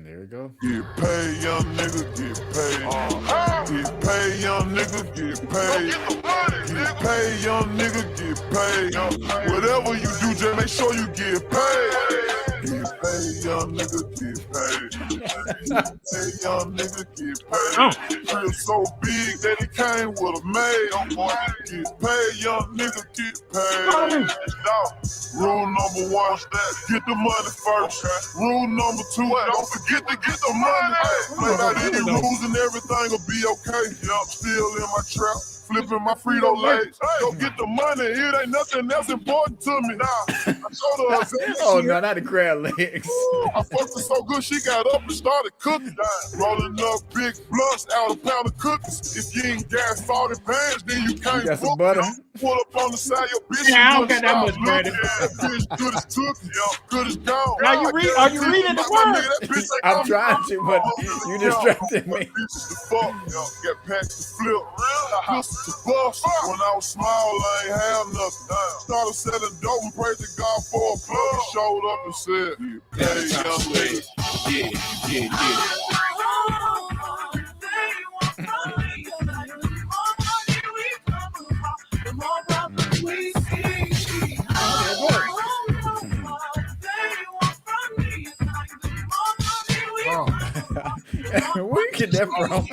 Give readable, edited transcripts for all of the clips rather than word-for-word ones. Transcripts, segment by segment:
There we go. Get paid, young nigga, get paid. Get paid, young nigga, get paid. Get paid, young nigga, get paid. Whatever you do, just make sure you get paid. Get paid, young nigga, get paid. Get paid, young nigga, get paid. Crib so big that it came with a maid. Get paid, young nigga, get paid. Rule number one, get the money first. Rule number two, don't forget to get the money. Play by these rules and everything will be okay. Still in my trap, flipping my Frito Lays. Go get the money, it ain't nothing else important to me. Now, I told her exactly. Oh no, not the crab legs. I fucked her so good, she got up and started cooking. Rolling up big blunts out a pound of cookies. If you ain't gas 40 pounds, then you can't You got some book. butter? Pull up on the side, your bitch. Yeah, I don't got that much bread. Bitch, good as took, good as gone. Are you reading the word? I'm trying to, but you distracted me. Fuck, get past the flip. Pistol to bust. When I was small, I ain't have nothing. Started selling dope and prayed to God for a plug. He showed up and said, hey, young lady. Where you get that from?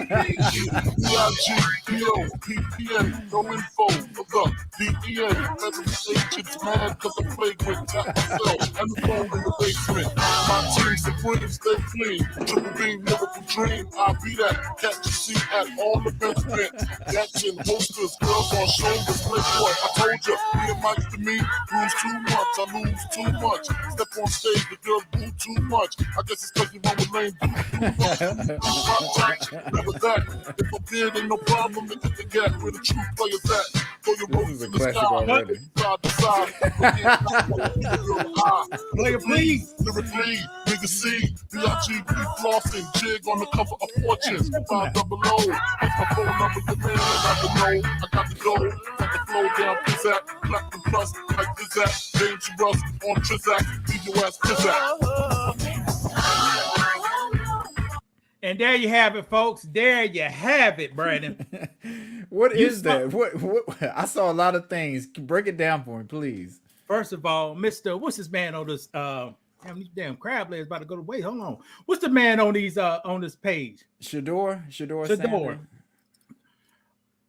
PPN, no info of the DEA. Federal agents mad cause I flagrant. Tap myself and the phone in the basement. My team's supreme, stay clean. Triple beam, miracle dream. I'll be that. Catch a seat at all the best events. Action posters, girls on shoulders. Playboy, I told ya, being Mike to me, lose too much. I lose too much. Step on stage, the girls boo too much. I guess it's cause you run with lame boo too much. Never that. If I'm good, ain't no problem. It's the gap where the true players at. Throw your roses in the classic sky. already. Side to side. Player, please. Lyrically, nigga C, B.I.G.P. flossing, jig on the cover of Fortunes, 5 double O. That's my phone number, your man, I know. I got the dough, got the flow down, pizzazz, platinum plus, like Pizzazz, dangerous, on Trizak, leave your ass Pizzazz. And there you have it, folks. There you have it, Brandon. What is that? What? I saw a lot of things. Break it down for me, please. First of all, Mr. What's this man on this? These damn crab legs about to go to waste. Hold on. What's the man on these on this page? Shador Sanders.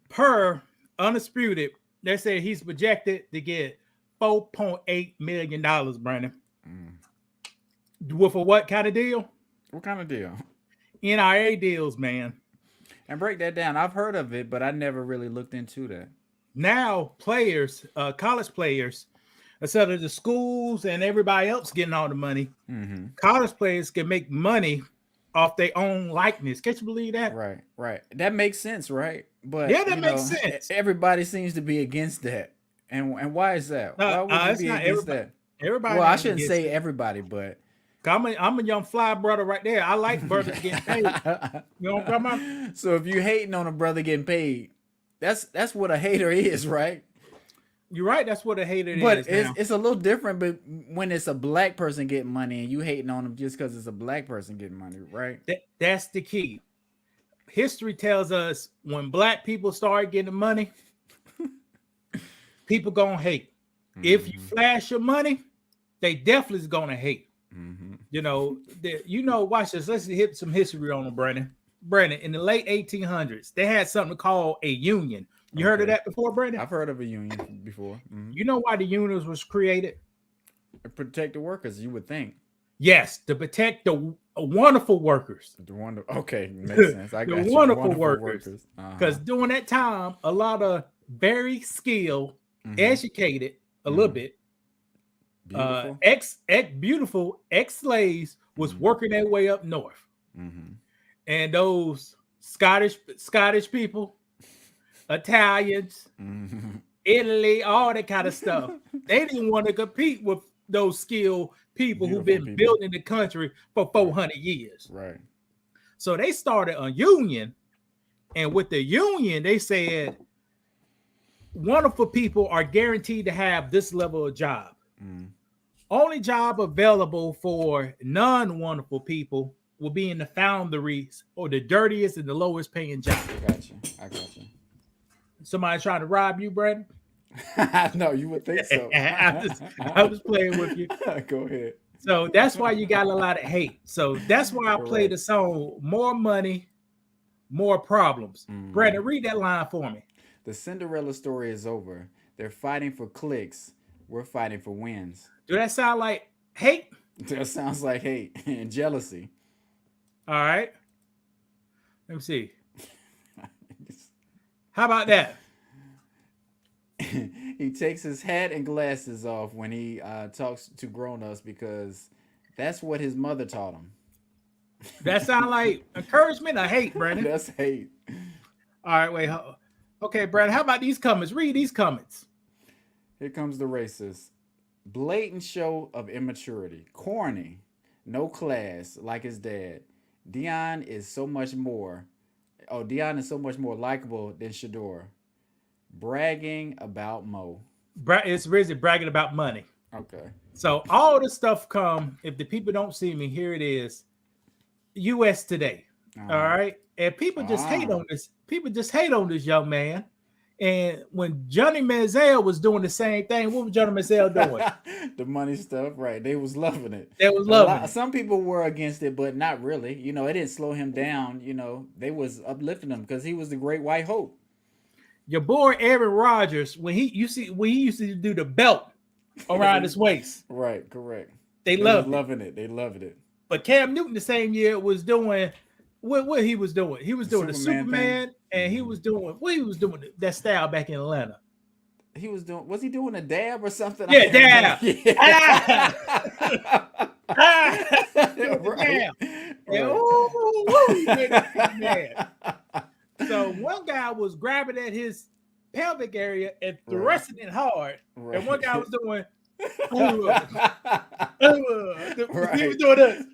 Per Undisputed, they say he's projected to get $4.8 million, Brandon. With a what kind of deal? What kind of deal? NRA deals, man. And break that down. I've heard of it, but I never really looked into that. Now, players, college players, instead of the schools and everybody else getting all the money, college players can make money off their own likeness. Can't you believe that? Right. That makes sense, right? But yeah, that makes sense. Everybody seems to be against that. And why is that? Why would you be against that? Everybody. Well, I shouldn't say everybody, but I'm a young fly brother right there. I like brothers getting paid. You know what I'm talking about? So if you hating on a brother getting paid, that's what a hater is, right? You're right. That's what a hater is. But it's a little different. But when it's a black person getting money and you hating on them just because it's a black person getting money, right? That's the key. History tells us when black people start getting money, people gonna hate. If you flash your money, they definitely is gonna hate. You know, watch this. Let's hit some history on them, Brandon. In the late 1800s, they had something called a union. You heard of that before, Brandon? I've heard of a union before. You know why the unions was created? To protect the workers, you would think. Yes, to protect the wonderful workers. Okay, makes sense. I got the wonderful workers. Because during that time, a lot of very skilled, educated, a little bit, beautiful ex-slaves was working their way up north. And those Scottish people, Italians, Italy, all that kind of stuff, they didn't want to compete with those skilled people who've been building the country for 400 years. Right. So they started a union, and with the union, they said wonderful people are guaranteed to have this level of job. Only job available for non-wonderful people will be in the foundries or the dirtiest and the lowest paying job. I got you. Somebody trying to rob you, Brandon? No, you would think so. I'm just playing with you. Go ahead. So that's why you got a lot of hate. So that's why I played the song "More Money, More Problems." Brandon, read that line for me. The Cinderella story is over. They're fighting for clicks. We're fighting for wins. Do that sound like hate? That sounds like hate and jealousy. All right. Let me see. How about that? He takes his hat and glasses off when he talks to grown-ups because that's what his mother taught him. That sound like encouragement or hate, Brandon? That's hate. All right, wait. Okay, Brandon, how about these comments? Read these comments. Here comes the racist. Blatant show of immaturity. Corny. No class, like his dad. Dion is so much more likable than Shador. Bragging about Mo. It's Rizzy bragging about money. Okay. So all the stuff come, if the people don't see me, here it is. US Today. All right. And people just hate on this. People just hate on this young man. And when Johnny Manziel was doing the same thing, what was Johnny Manziel doing? The money stuff, right? They was loving it. They was loving it. Some people were against it, but not really. You know, it didn't slow him down. You know, they was uplifting him because he was the great white hope. Your boy Aaron Rodgers, when he used to do the belt around his waist. Right, correct. They loved it. They loved it. But Cam Newton the same year was doing what he was doing. He was doing the Superman, and he was doing that style back in Atlanta. Was he doing a dab or something? Yeah, dab. Yeah. Right. Man. So one guy was grabbing at his pelvic area and thrusting it hard, and one guy was doing. He was doing this.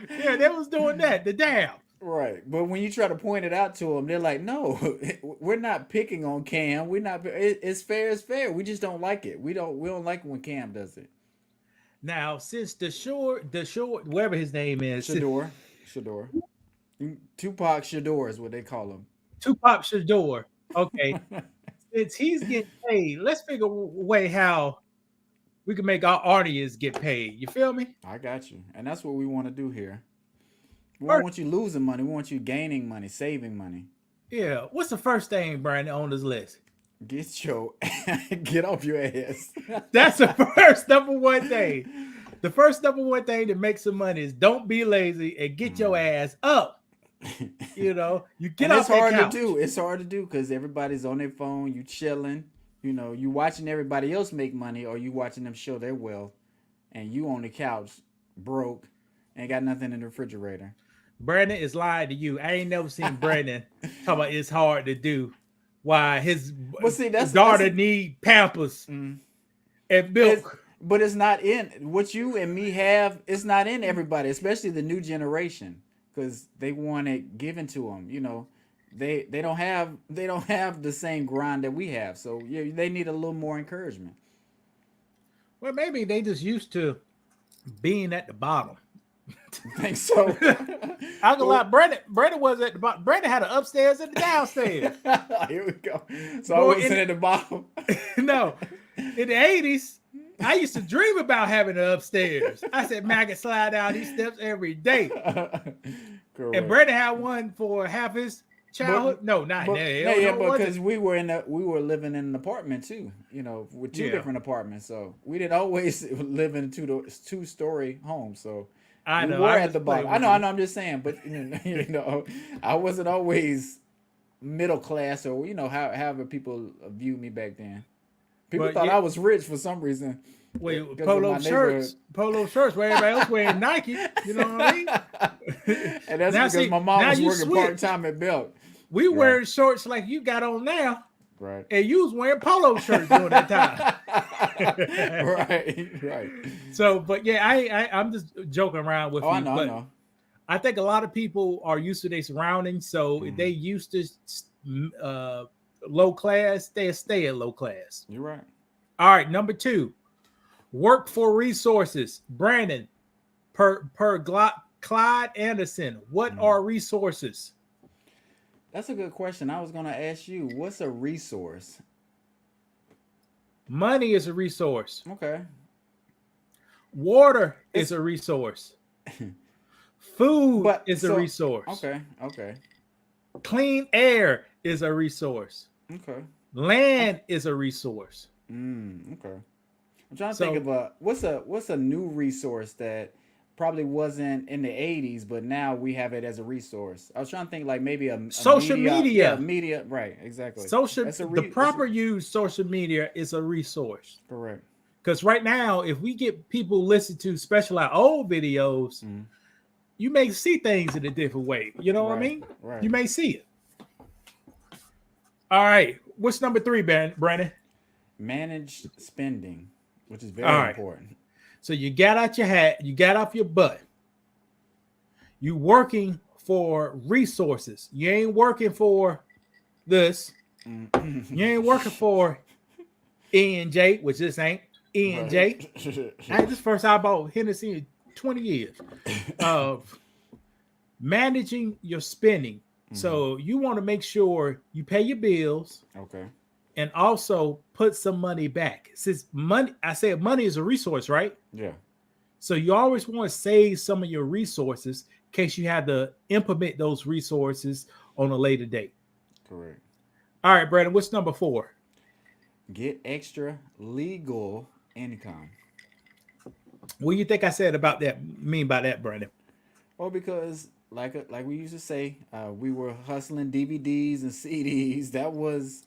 Yeah, they was doing that. The dab. Right, but when you try to point it out to them, they're like, "No, we're not picking on Cam. We're not. It's fair. It's fair. We just don't like it. We don't like it when Cam does it." Now, since the short, whatever his name is, Shador, Tupac Shador is what they call him. Tupac Shador. Okay, since he's getting paid, let's figure a way how we can make our audience get paid. You feel me? I got you, and that's what we want to do here. We don't want you losing money. We want you gaining money, saving money. Yeah. What's the first thing, Brandon, on this list? Get off your ass. That's the first number one thing. The first number one thing to make some money is don't be lazy and get your ass up. You know, you get off that couch. It's hard to do because everybody's on their phone. You chilling. You know, you watching everybody else make money, or you watching them show their wealth, and you on the couch broke, ain't got nothing in the refrigerator. Brandon is lying to you. I ain't never seen Brandon talk about it's hard to do. Why his daughter need Pampers and milk. But it's not in what you and me have. It's not in everybody, especially the new generation, because they want it given to them. You know, they don't have the same grind that we have. So yeah, they need a little more encouragement. Well, maybe they just used to being at the bottom. I think so. I go lie. Brandon was at the bottom. Brandon had an upstairs and a downstairs. Here we go. So I wasn't at the bottom. No, in the 80s, I used to dream about having an upstairs. I said, man, I can slide down these steps every day. And Brandon had one for half his childhood. Because we were living in an apartment too. You know, with two different apartments. So we didn't always live in two-story homes. So. I know. We're at the bottom. I know. I'm just saying, but you know, I wasn't always middle class, or you know, however people viewed me back then. People thought I was rich for some reason. Wait, polo shirts, where everybody else wearing Nike. You know what I mean? And that's because my mom was working part time at Belk. We wearing shorts like you got on now. Right. And you was wearing polo shirts during that time. Right. So, but yeah, I'm just joking around with you. I know. I think a lot of people are used to their surroundings. So if they used to low class, they'll stay at low class. You're right. All right. Number 2, work for resources. Brandon, Clyde Anderson, what are resources? That's a good question. I was going to ask you, what's a resource? Money is a resource. Okay. Water is a resource. Food is a resource. Okay. Clean air is a resource. Okay. Land is a resource. Okay. I'm trying to think of what's a new resource that probably wasn't in the 80s, but now we have it as a resource. I was trying to think like maybe a social media. Yeah, media, right, exactly. The proper use social media is a resource. Correct. Because right now, if we get people listen to specialized old videos, you may see things in a different way. You know what I mean? Right. You may see it. All right. What's number 3, Brandon? Managed spending, which is very important. So you got out your hat, you got off your butt. You working for resources. You ain't working for this. You ain't working for E&J, which this ain't E&J. Right. This first I bought Hennessy in 20 years. Managing your spending. So you want to make sure you pay your bills. Okay. And also put some money back. Since money, I said money is a resource, right? Yeah. So you always want to save some of your resources in case you have to implement those resources on a later date. Correct. All right, Brandon, what's number 4? Get extra legal income. What do you think I said about that? Mean by that, Brandon? Well, because like we used to say, we were hustling DVDs and CDs. That was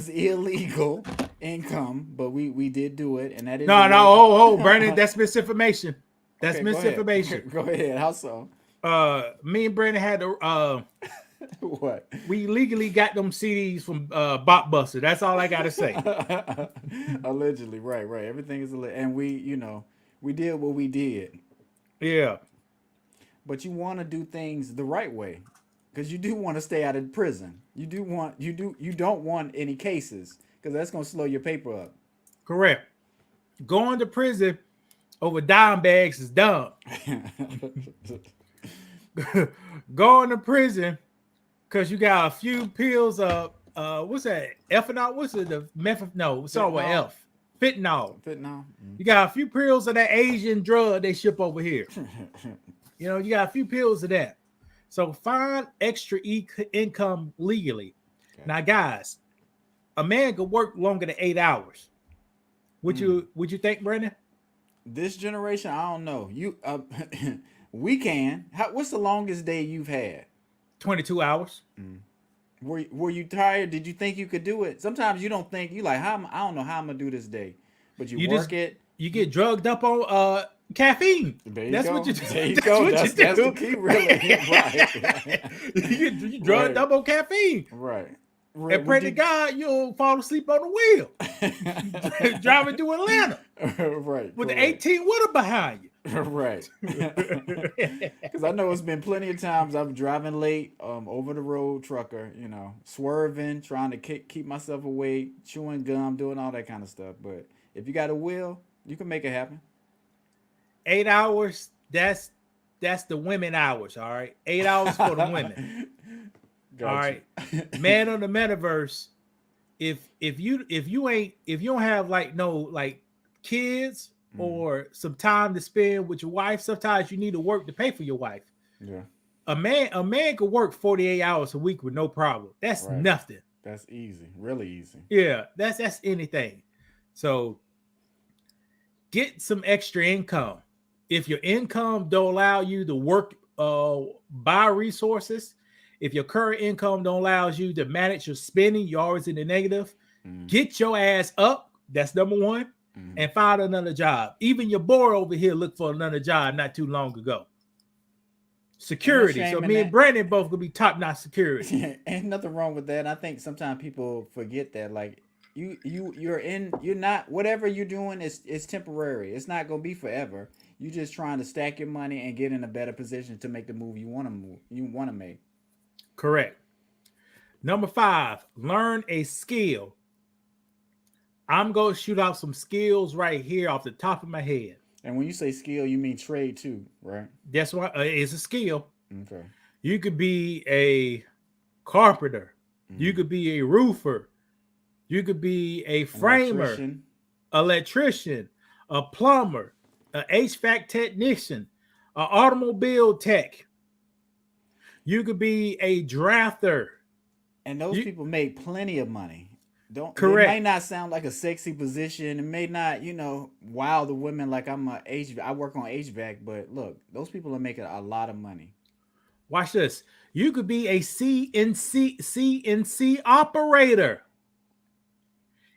illegal income, but we did do it, and that is Brandon, that's misinformation. That's misinformation. Go ahead. How so? Me and Brandon had to what? We legally got them CDs from Blockbuster. That's all I gotta say. Allegedly, right. Everything is alleged, and we did what we did. Yeah. But you want to do things the right way, because you do want to stay out of prison. You don't want any cases, because that's going to slow your paper up. Correct. Going to prison over dime bags is dumb. Going to prison because you got a few pills of what's that? Ethanol? What's it? The method? No, it's all with F. Fentanyl. You got a few pills of that Asian drug they ship over here. You got a few pills of that. So find extra income legally. Okay. Now, guys, a man could work longer than 8 hours. Would you think, Brandon? This generation, I don't know. We can. What's the longest day you've had? 22 hours. Were you tired? Did you think you could do it? Sometimes you don't think. You like, I don't know how I'm gonna do this day, but you work it. You get drugged up on caffeine. That's what you do. There you go. That's the key, really. Right. You drugged up on caffeine. Right. And pray to God you'll fall asleep on the wheel. Driving through Atlanta. Right. With the 18 wheeler behind you. Right. Because I know it's been plenty of times I'm driving late, over the road trucker, swerving, trying to keep myself awake, chewing gum, doing all that kind of stuff. But if you got a will, you can make it happen. 8 hours, that's the women hours, all right? 8 hours for the women. Gotcha. All right. Man on the metaverse, if you don't have kids or some time to spend with your wife, sometimes you need to work to pay for your wife. Yeah. A man could work 48 hours a week with no problem. That's nothing. That's easy. Really easy. Yeah, that's anything. So get some extra income. If your income don't allow you to work, buy resources, if your current income don't allow you to manage your spending, you're always in the negative. Get your ass up. That's number one. And find another job. Even your boy over here looked for another job not too long ago. Security. So me and Brandon both gonna be top-notch security. Ain't nothing wrong with that. I think sometimes people forget that. Like you're not, whatever you're doing is temporary. It's not gonna be forever. You're just trying to stack your money and get in a better position to make the move you want to make. Correct. Number 5, learn a skill. I'm going to shoot out some skills right here off the top of my head. And when you say skill, you mean trade too, right? That's why it's a skill. Okay. You could be a carpenter. You could be a roofer. You could be a framer, electrician, a plumber, an HVAC technician, an automobile tech. You could be a drafter. And those people make plenty of money. Correct. It may not sound like a sexy position. It may not, wow the women like I work on HVAC, but look, those people are making a lot of money. Watch this. You could be a CNC operator.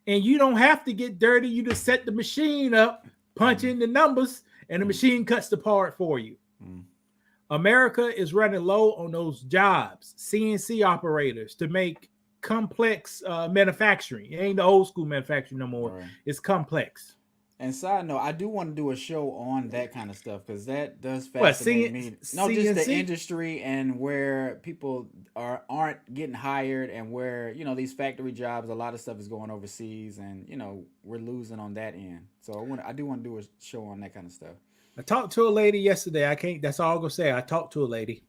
And you don't have to get dirty. You just set the machine up, punch in the numbers, and the machine cuts the part for you. America is running low on those jobs, CNC operators, to make complex manufacturing. It ain't the old school manufacturing no more. Right. It's complex. And side note, I do want to do a show on that kind of stuff because that does fascinate me. No, just the industry and where people aren't getting hired and where, these factory jobs, a lot of stuff is going overseas and, we're losing on that end. So I do want to do a show on that kind of stuff. I talked to a lady yesterday. That's all I'm going to say. I talked to a lady.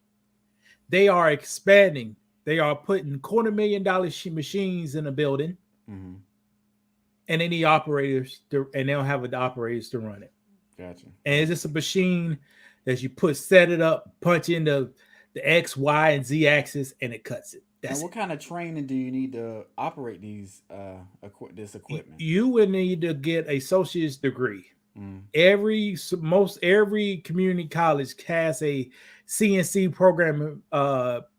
They are expanding. They are putting $250,000 machines in a building. Mm-hmm. And they need operators and they don't have the operators to run it. Gotcha. And it's just a machine that you set it up, punch in the X, Y, and Z axis, and it cuts it. And what kind of training do you need to operate this equipment? You would need to get an associate's degree. Every community college has a CNC programming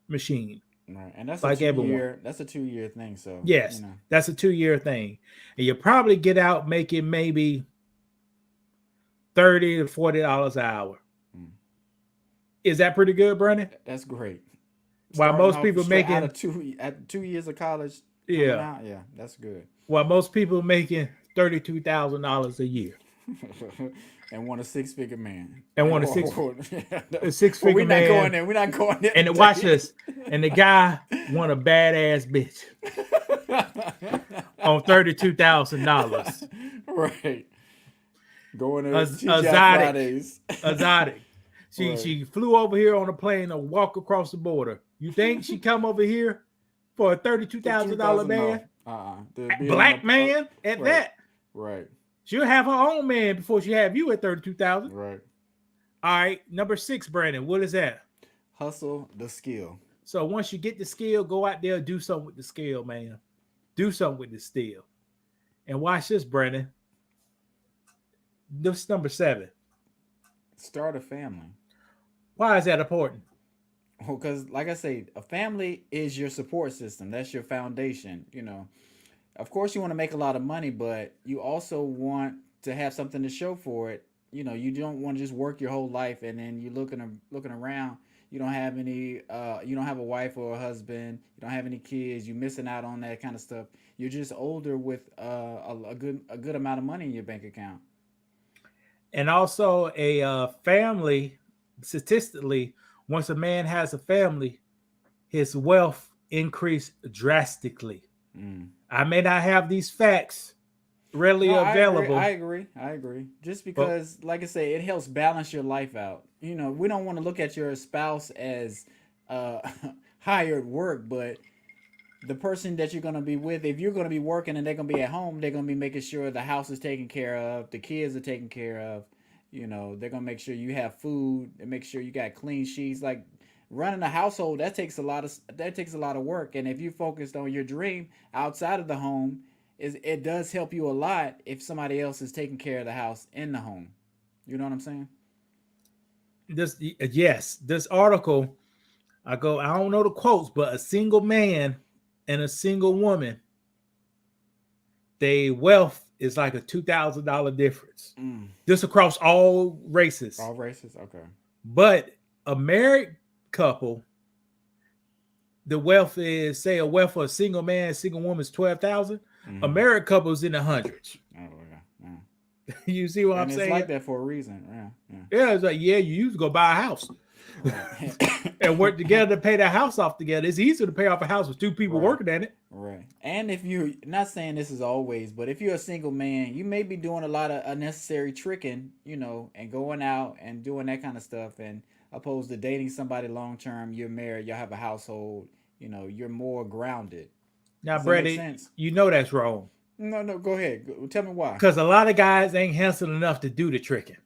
machine. Right. And that's like a 2-year thing. So yes, that's a 2-year thing. And you probably get out making maybe $30 to $40 an hour. Is that pretty good, Brandon? That's great. While most people making out of 2 years of college. Yeah, that's good. While most people making $32,000 a year. And want a 6-figure man. And want a 6-figure man. We're not going there. And watch this. And the guy want a badass bitch on $32,000. Right. Going to Fridays. Exotic. She flew over here on a plane and walk across the border. You think she come over here for a $32,000 man? Black man at that. Right. She'll have her own man before she have you at $32,000. Right. All right. Number 6, Brandon. What is that? Hustle the skill. So once you get the skill, go out there, do something with the skill, man. Do something with the skill. And watch this, Brandon. This number 7. Start a family. Why is that important? Well, because like I say, a family is your support system. That's your foundation, Of course, you want to make a lot of money, but you also want to have something to show for it. You don't want to just work your whole life and then you're looking around. You don't have any. You don't have a wife or a husband. You don't have any kids. You're missing out on that kind of stuff. You're just older with a good amount of money in your bank account. And also, a family, statistically, once a man has a family, his wealth increased drastically. I may not have these facts readily available. I agree. Just because, like I say, it helps balance your life out. We don't want to look at your spouse as hired work, but the person that you're going to be with, if you're going to be working and they're going to be at home, they're going to be making sure the house is taken care of, the kids are taken care of. They're going to make sure you have food and make sure you got clean sheets. Like, running a household, that takes a lot of work. And if you focused on your dream outside of the home, it does help you a lot if somebody else is taking care of the house in the home. You know what I'm saying? This article, I don't know the quotes, but a single man and a single woman, their wealth is like a $2,000 difference. Just across all races. All races, okay. But a married couple, the wealth is, say, a wealth for a single man, single woman is $12,000. A married couple is in the hundreds. Oh yeah. You see what I'm saying? It's like that for a reason. Yeah. It's like, you used to go buy a house and work together to pay that house off together. It's easier to pay off a house with 2 people working at it. Right. And if you're not saying this is always, but if you're a single man, you may be doing a lot of unnecessary tricking, and going out and doing that kind of stuff. And opposed to dating somebody long term, you're married, you have a household, you're more grounded. Now, Brady, you know that's wrong. No, go ahead. Tell me why. Because a lot of guys ain't handsome enough to do the tricking.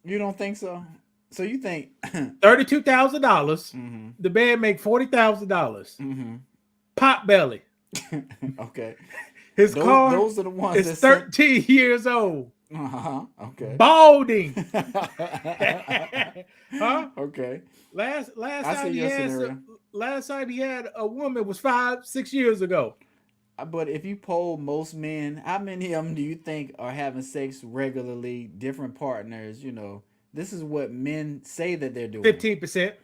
You don't think so? So you think $32,000, the bed make $40,000. Pot belly. Okay. His car those are the ones is 13 years old. Okay. Balding. Huh? Okay. Last time he had a woman was 5-6 years ago. But if you poll most men, how many of them do you think are having sex regularly, different partners? This is what men say that they're doing. 15%.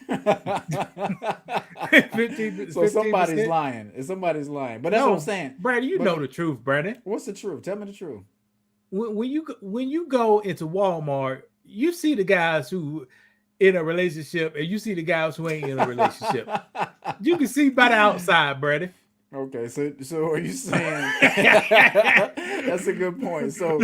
15%. So somebody's lying. Somebody's lying. But that's what I'm saying. Brady, you know the truth, Brady. What's the truth? Tell me the truth. When you go into Walmart, you see the guys who in a relationship and you see the guys who ain't in a relationship. You can see by the outside, Brady. Okay, so are you saying that's a good point. So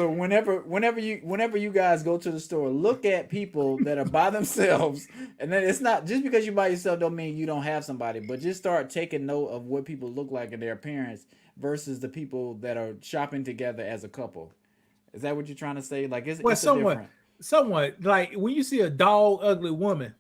whenever you guys go to the store, look at people that are by themselves, and then it's not just because you're by yourself don't mean you don't have somebody, but just start taking note of what people look like in their appearance versus the people that are shopping together as a couple. Is that what you're trying to say? Like it's somewhat like when you see a dog ugly woman.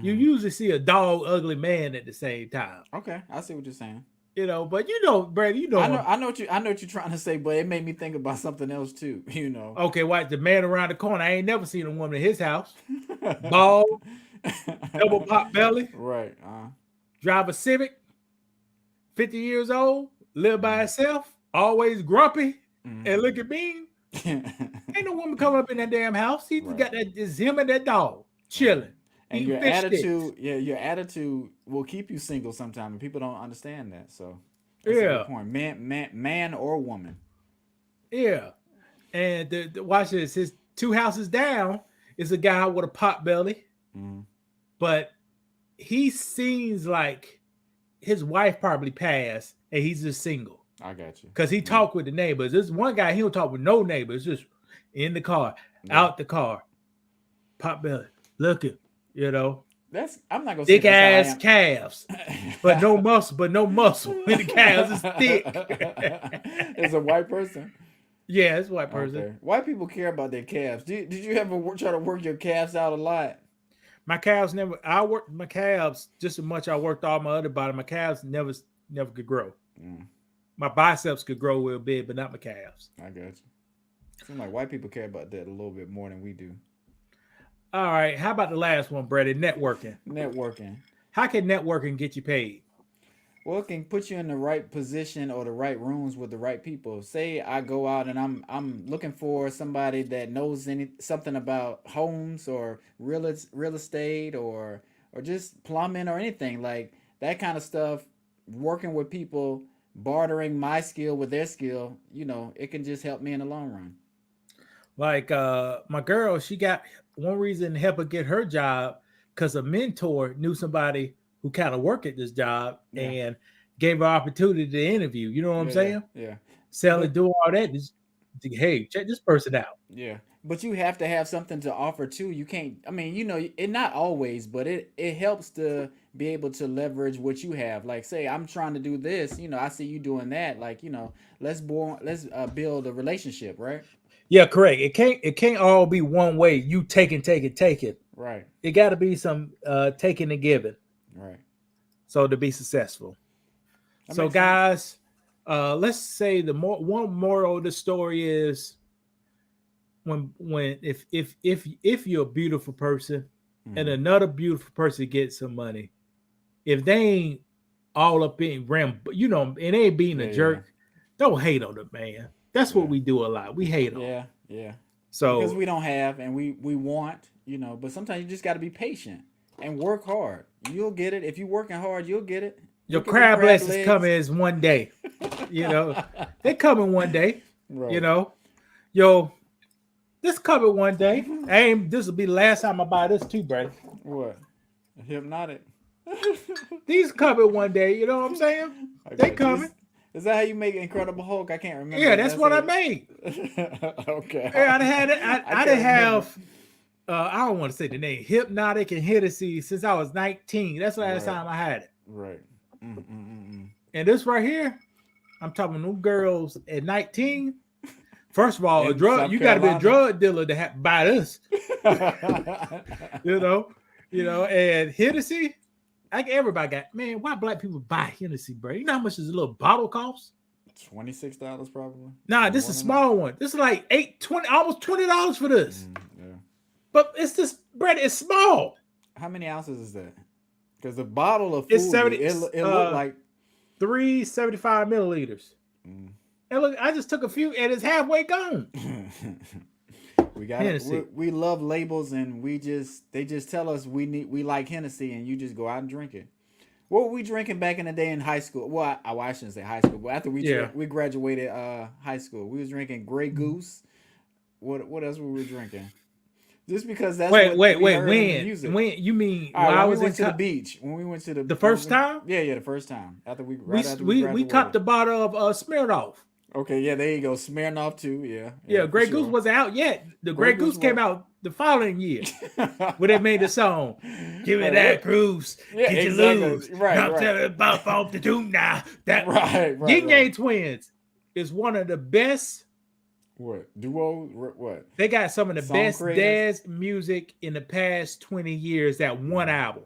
You usually see a dog ugly man at the same time. Okay, I see what you're saying. But Brady, I know what you're trying to say, but it made me think about something else too. Okay, the man around the corner? I ain't never seen a woman in his house. Bald, double pot belly. Right. Drive a Civic. 50 years old, live by herself, always grumpy and looking mean. Ain't no woman coming up in that damn house. He got that. It's him and that dog chilling. And your attitude, your attitude will keep you single sometimes. And people don't understand that. So that's a good point. Man or woman. Yeah. And watch this. His 2 houses down is a guy with a pot belly. But he seems like his wife probably passed and he's just single. I got you. Because he talked with the neighbors. This one guy, he don't talk with no neighbors. Just in the car, out the car. Pot belly. Looking. I'm not gonna thick ass calves, but no muscle. When the calves is thick. It's a white person. Yeah, it's a white person. Okay. White people care about their calves. Did you ever try to work your calves out a lot? My calves never. I worked my calves just as much. I worked all my other body. My calves never could grow. My biceps could grow real big, but not my calves. I got you. Seems like white people care about that a little bit more than we do. All right. How about the last one, Brady? Networking. How can networking get you paid? Well, it can put you in the right position or the right rooms with the right people. Say I go out and I'm looking for somebody that knows something about homes or real estate or just plumbing or anything like that kind of stuff. Working with people, bartering my skill with their skill, it can just help me in the long run. Like my girl, she got one reason to help her get her job because a mentor knew somebody who kind of worked at this job and gave her opportunity to interview. You know what I'm saying? Yeah. Selling, do all that. Hey, check this person out. Yeah. But you have to have something to offer too. You can't, it not always, but it helps to be able to leverage what you have. Like say, I'm trying to do this, I see you doing that. Like, let's build a relationship, right? Yeah, correct. It can't all be one way. You take it. Right. It got to be some taking and giving. Right. So to be successful. So guys, let's say one moral of the story is if you're a beautiful person and another beautiful person gets some money, if they ain't all up in and they ain't being a jerk, don't hate on them, man. That's what we do a lot. We hate them. Yeah. So because we don't have and we want, but sometimes you just got to be patient and work hard. You'll get it. If you're working hard, you'll get it. Your crab legs coming is one day. They're coming one day. Right. This coming one day. This will be the last time I buy this too, Brady. What? Hypnotic. These coming one day. You know what I'm saying? They coming. Is that how you make Incredible Hulk? I can't remember. Yeah, that's what I made. Okay. Yeah, I didn't have. I don't want to say the name. Hypnotic and Hennessy since I was 19. That's the last time I had it. Right. And this right here, I'm talking to girls at 19. First of all, you got to be a drug dealer to buy this. you know, and Hennessy, everybody got, man, why black people buy Hennessy, bro? You know how much this little bottle costs? $26 probably. Nah, this is a small one. This is like almost $20 for this. Yeah. But it's just, bread, it's small. How many ounces is that? Because the bottle of food, it's 70, it looked like 375 milliliters. And look, I just took a few and it's halfway gone. We love labels, and they just tell us we like Hennessy, and you just go out and drink it. What were we drinking back in the day in high school? Well, I shouldn't say high school, but after we graduated high school, we was drinking Grey Goose. What else were we drinking? Just because that's wait. When you mean when I went to the beach? When we went to the first time? Yeah, the first time after we topped the bottle of Smirnoff. Okay, yeah, there you go. Smirnoff too, yeah. Yeah, Grey Goose wasn't out yet. The Grey Goose came out the following year when they made the song. Give me that cruise, get you loose. Right. Tell me about off the tune now. That right. Yin Yang Twins is one of the best. What duo? What they got some of the best dance music in the past 20 years. That one album.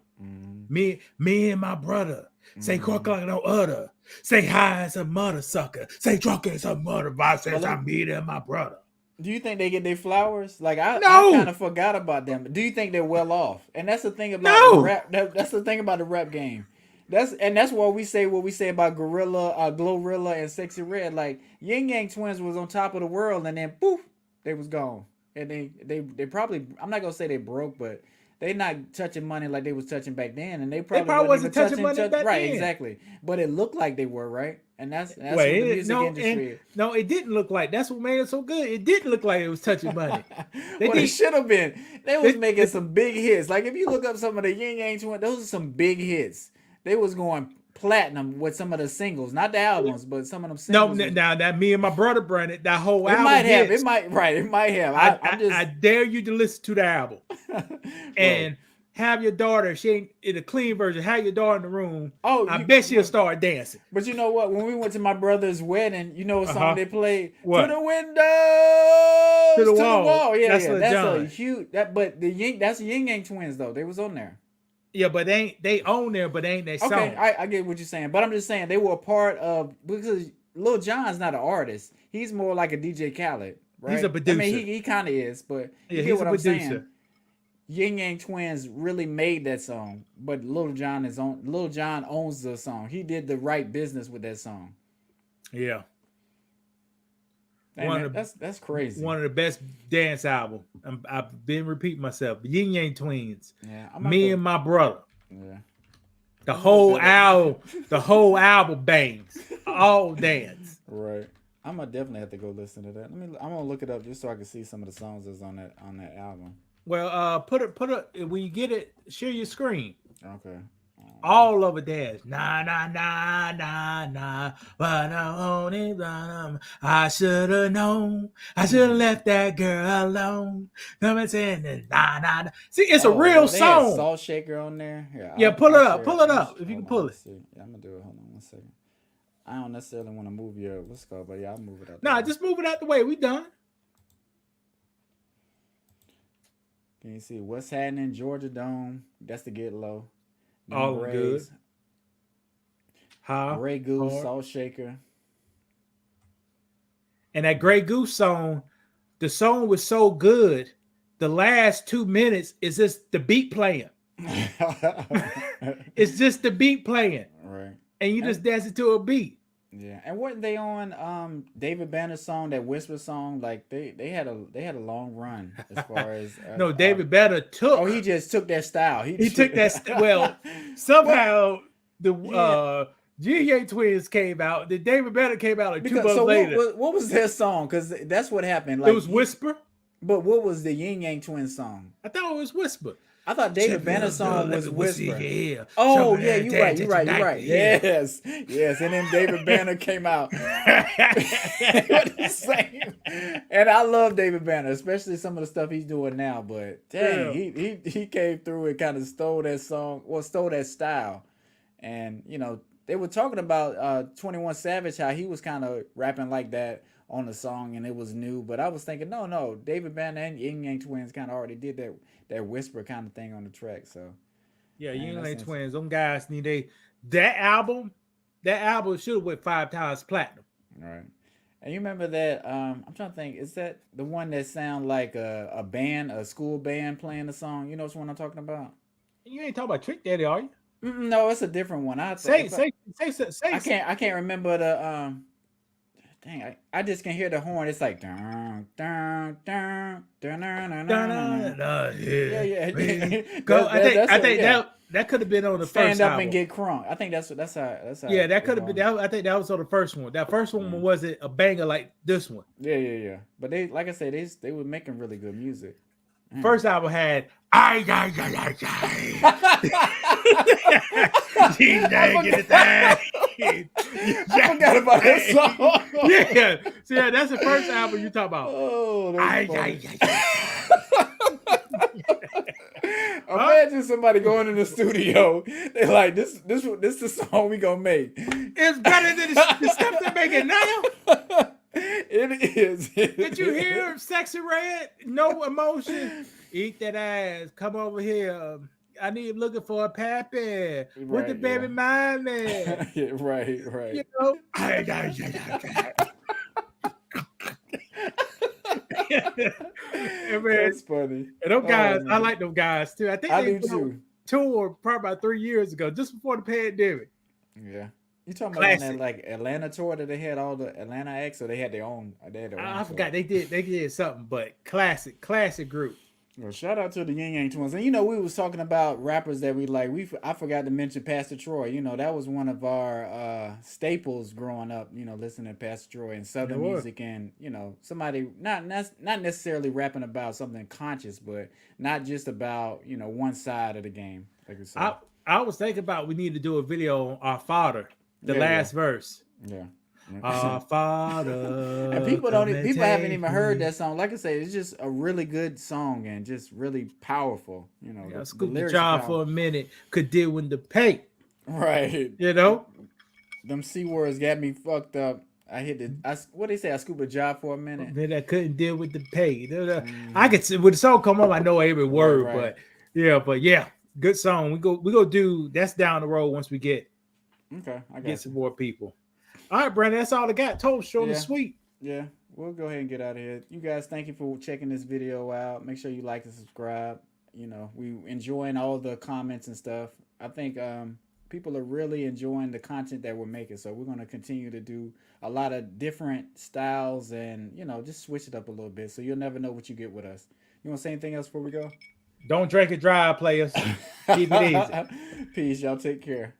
Me and my brother say "Cork like no other." Say high as a mother sucker. Say drunk as a mother. Vibe says I'm me and my brother. Do you think they get their flowers? Like I kind of forgot about them. Do you think they're well off? And that's the thing about the rap. That's the thing about the rap game. That's what we say about Glorilla and Sexy Red. Like Yin Yang Twins was on top of the world, and then poof, they was gone. And they probably, I'm not gonna say they broke, but they not touching money like they was touching back then, and they probably wasn't touching money back then. Right, exactly. But it looked like they were, right? And that's what the music industry. No, it didn't look like. That's what made it so good. It didn't look like it was touching money. It should have been. They was making some big hits. Like if you look up some of the Yin Yang Twins, those are some big hits. They was going platinum with some of the singles, not the albums, but some of them singles. No, now that me and my brother branded that whole album. It might have. I dare you to listen to the album and have your daughter. She ain't in a clean version. Have your daughter in the room. I bet she'll start dancing. But you know what? When we went to my brother's wedding, you know what song they played? What? To the window, to the wall. Yeah, that's a huge. But that's the Yin Yang Twins though. They was on there. Yeah, but they own there, but they ain't that song. Okay, I get what you're saying, but I'm just saying they were a part of, because Lil Jon's not an artist. He's more like a DJ Khaled, right? He's a producer. I mean, he kind of is, but you get what I'm saying. Yin Yang Twins really made that song, but Lil Jon owns the song. He did the right business with that song. Yeah. That's crazy. One of the best dance albums. I've been repeating myself. Yin Yang Twins. Yeah. And my brother. Yeah. The whole album bangs. All dance. Right. I'm gonna definitely have to go listen to that. I'm gonna look it up just so I can see some of the songs that's on that album. Well, put it when you get it, share your screen. Okay. All of it dance. Nah, nah, nah, nah, nah. But I should have known. I should have left that girl alone. Come and saying nah, nah, nah. See, it's a real song. Salt Shaker on there. Yeah, pull it up. If you can pull it. Yeah, I'm gonna do it. Hold on one second. I don't necessarily want to move your what's called, but yeah, I'll move it out. Nah, just move it out the way. We done. Can you see what's happening? Georgia Dome. That's the Get Low. All good. Grey Goose, Salt Shaker. And that Grey Goose song, the song was so good. The last 2 minutes is just the beat playing. It's just the beat playing. Right. And you just dance it to a beat. Yeah. And weren't they on David Banner's song, that Whisper song? Like they had a long run as far as no, David Banner took. Oh, he just took that style. He took that well, somehow the Yin Yang Twins came out. The David Banner came out like 2 months later. What was their song? Because that's what happened. Like, it was Whisper. But what was the Yin Yang Twins song? I thought it was Whisper. I thought David Banner's song was Whisper. Yeah. Oh, yeah, you're right. Yes. And then David Banner came out. And I love David Banner, especially some of the stuff he's doing now. But dang, he came through and kind of stole that song, stole that style. And, they were talking about 21 Savage, how he was kind of rapping like that on the song, and it was new. But I was thinking, no, David Banner and Yin Yang Twins kind of already did that whisper kind of thing on the track. So yeah, Yin Yang Twins, them guys need that album should have went 5 times platinum. All right. And you remember that? I'm trying to think. Is that the one that sound like a band, a school band playing the song? You know which one I'm talking about? You ain't talking about Trick Daddy, are you? No, it's a different one. I can't remember the dang, I just can hear the horn. It's like dun, dun, dun, dun, dun, dun, dun, dun. Yeah. I think that could have been on the Stand first Up album. And Get Crunk. I think that's how. Yeah, that could have been. I think that was on the first one. That first one wasn't a banger like this one. Yeah. But they, like I said, they were making really good music. First album had I forgot about that song. Yeah. See, that's the first album you talk about. Oh, imagine somebody going in the studio. They're like, this is the song we gonna make. It's better than the stuff they make it now. It is. Did you hear Sexy Red? No emotion. Eat that ass. Come over here. I need looking for a pappy with the baby mommy. Yeah, right. You know. That's funny. And those guys, I like those guys too. I think I do too. Tour probably about 3 years ago, just before the pandemic. Yeah. You talking about that like Atlanta tour that they had all the Atlanta acts, or they had their own? I forgot they did something, but classic group. Well, shout out to the Yin Yang Twins. And we was talking about rappers that we like. I forgot to mention Pastor Troy. That was one of our staples growing up. Listening to Pastor Troy and Southern music, and somebody not necessarily rapping about something conscious, but not just about one side of the game. Like you said. I was thinking about we need to do a video on Our Father. The last verse. Yeah. Our Father. And people haven't even heard that song. Like I say, it's just a really good song and just really powerful. Scoop the job for a minute. Could deal with the pay. Right. Them C words got me fucked up. I hit what they say? I scooped a job for a minute. Then I couldn't deal with the pay. I could see when the song come up, I know every word, right. but yeah, good song. We go do that's down the road once we get some more people. All right, Brandon, that's all I got. Toast, short and sweet. Yeah, we'll go ahead and get out of here. You guys, thank you for checking this video out. Make sure you like and subscribe. We enjoying all the comments and stuff. I think people are really enjoying the content that we're making. So we're going to continue to do a lot of different styles and, just switch it up a little bit. So you'll never know what you get with us. You want to say anything else before we go? Don't drink and drive, players. Keep it easy. Peace. Y'all take care.